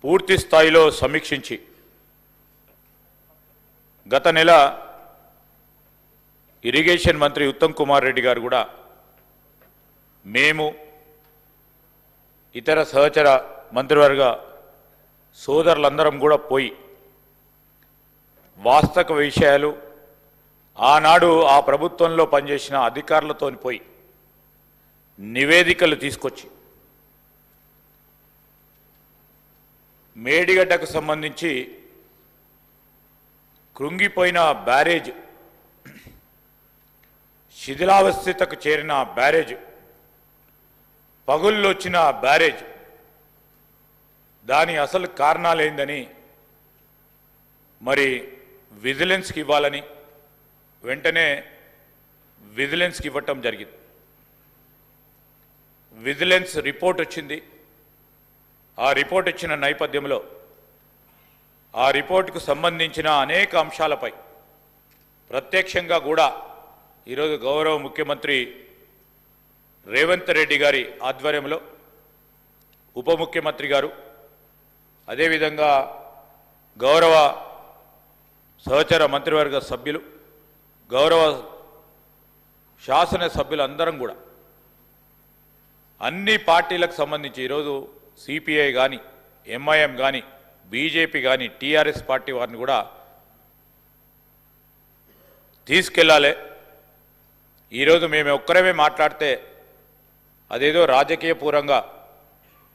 పూర్తి స్థాయిలో సమీక్షించి గత నెల ఇరిగేషన్ మంత్రి ఉత్తమ్ కుమార్ రెడ్డి గారు కూడా మేము ఇతర సహచర మంత్రివర్గ సోదరులందరం కూడా పోయి వాస్తవ విషయాలు ఆనాడు ఆ ప్రభుత్వంలో పనిచేసిన అధికారులతో పోయి నివేదికలు తీసుకొచ్చి మేడిగడ్డకు సంబంధించి కృంగిపోయిన బ్యారేజ్, శిథిలావస్థకు చేరిన బ్యారేజ్, పగుళ్ళు వచ్చిన బ్యారేజ్, దాని అసలు కారణాలేందని మరి విజిలెన్స్కి ఇవ్వాలని వెంటనే విజిలెన్స్కి ఇవ్వటం జరిగింది. విజిలెన్స్ రిపోర్ట్ వచ్చింది. ఆ రిపోర్ట్ ఇచ్చిన నేపథ్యంలో ఆ రిపోర్టుకు సంబంధించిన అనేక అంశాలపై ప్రత్యక్షంగా కూడా ఈరోజు గౌరవ ముఖ్యమంత్రి రేవంత్ రెడ్డి గారి ఆధ్వర్యంలో ఉప ముఖ్యమంత్రి గారు, అదేవిధంగా గౌరవ సహచర మంత్రివర్గ సభ్యులు, గౌరవ శాసనసభ్యులు అందరం కూడా అన్ని పార్టీలకు సంబంధించి ఈరోజు సిపిఐ కానీ, ఎంఐఎం కానీ, బీజేపీ కానీ, టీఆర్ఎస్ పార్టీ వారిని కూడా తీసుకెళ్ళాలి. ఈరోజు మేము ఒక్కరమే మాట్లాడితే అదేదో రాజకీయపూర్వంగా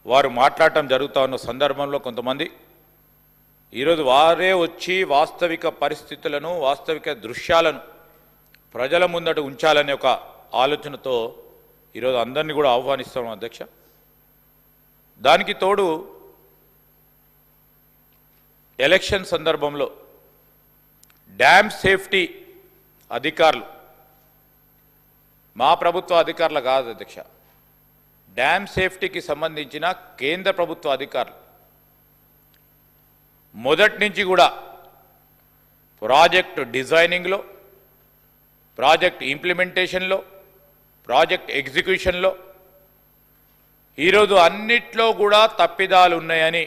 వారు మాట్లాడటం జరుగుతూ ఉన్న సందర్భంలో కొంతమంది ఈరోజు వారే వచ్చి వాస్తవిక పరిస్థితులను, వాస్తవిక దృశ్యాలను ప్రజల ముందట ఉంచాలనే ఒక ఆలోచనతో ఈరోజు అందరినీ కూడా ఆహ్వానిస్తాం అధ్యక్ష. దానికి తోడు ఎలక్షన్ సందర్భంలో డ్యామ్ సేఫ్టీ అధికారులు, మా ప్రభుత్వ అధికారులు కాదు అధ్యక్ష, డ్యామ్ సేఫ్టీకి సంబంధించిన కేంద్ర ప్రభుత్వ అధికారులు మొదటి నుంచి కూడా ప్రాజెక్ట్ డిజైనింగ్లో, ప్రాజెక్ట్ ఇంప్లిమెంటేషన్లో, ప్రాజెక్ట్ ఎగ్జిక్యూషన్లో ఈరోజు అన్నిట్లో కూడా తప్పిదాలు ఉన్నాయని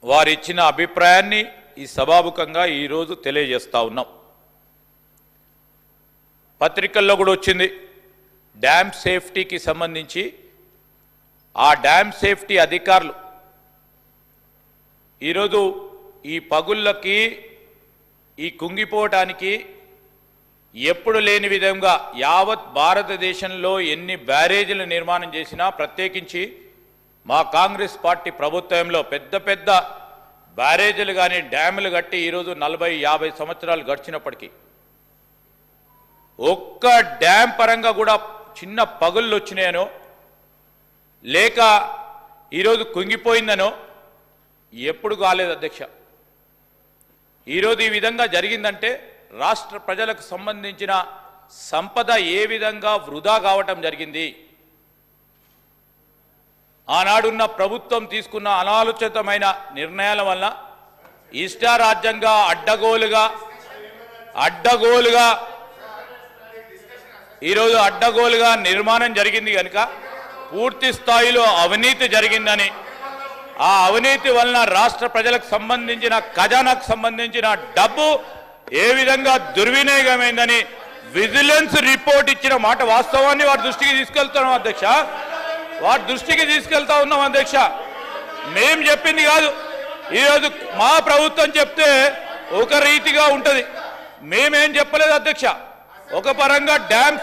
వారిచ్చిన అభిప్రాయాన్ని ఈ సభాముఖంగా ఈరోజు తెలియజేస్తా ఉన్నాం. పత్రికల్లో కూడా వచ్చింది. డ్యామ్ సేఫ్టీకి సంబంధించి ఆ డ్యామ్ సేఫ్టీ అధికారులు ఈరోజు ఈ పగుళ్ళకి, ఈ కుంగిపోవటానికి ఎప్పుడు లేని విధంగా యావత్ భారతదేశంలో ఎన్ని బ్యారేజీలు నిర్మాణం చేసినా, ప్రత్యేకించి మా కాంగ్రెస్ పార్టీ ప్రభుత్వంలో పెద్ద పెద్ద బ్యారేజీలు కానీ డ్యాములు కట్టి ఈరోజు 40-50 సంవత్సరాలు గడిచినప్పటికీ ఒక్క డ్యామ్ పరంగా కూడా చిన్న పగుళ్ళు వచ్చినాయనో లేక ఈరోజు కుంగిపోయిందనో ఎప్పుడు కాలేదు అధ్యక్ష. ఈరోజు ఈ విధంగా జరిగిందంటే రాష్ట్ర ప్రజలకు సంబంధించిన సంపద ఏ విధంగా వృధా కావటం జరిగింది. ఆనాడున్న ప్రభుత్వం తీసుకున్న అనాలోచితమైన నిర్ణయాల వల్ల ఇష్టారాజ్యంగా ఈరోజు అడ్డగోలుగా నిర్మాణం జరిగింది కనుక పూర్తి స్థాయిలో అవినీతి జరిగిందని, ఆ అవినీతి వలన రాష్ట్ర ప్రజలకు సంబంధించిన ఖజానాకు సంబంధించిన డబ్బు ఏ విధంగా దుర్వినియోగమైందని విజిలెన్స్ రిపోర్ట్ ఇచ్చిన మాట వాస్తవాన్ని వారి దృష్టికి తీసుకెళ్తున్నాం అధ్యక్ష. వారి దృష్టికి తీసుకెళ్తా ఉన్నాం అధ్యక్ష. మేం చెప్పింది కాదు. ఈరోజు మా ప్రభుత్వం చెప్తే ఒక రీతిగా ఉంటుంది, మేమేం చెప్పలేదు అధ్యక్ష. ఒక పరంగా డ్యామ్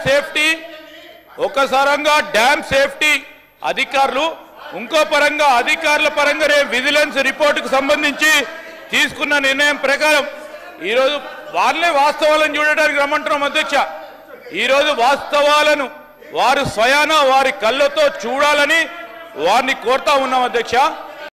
సేఫ్టీ అధికారులు, ఇంకో పరంగా అధికారుల పరంగా విజిలెన్స్ రిపోర్టుకు సంబంధించి తీసుకున్న నిర్ణయం ప్రకారం ఈరోజు వాళ్ళే వాస్తవాలను చూడడానికి రమ్మంటున్నాం అధ్యక్ష. ఈరోజు వాస్తవాలను వారు స్వయాన వారి కళ్ళతో చూడాలని వారిని కోరుతా ఉన్నాం అధ్యక్ష.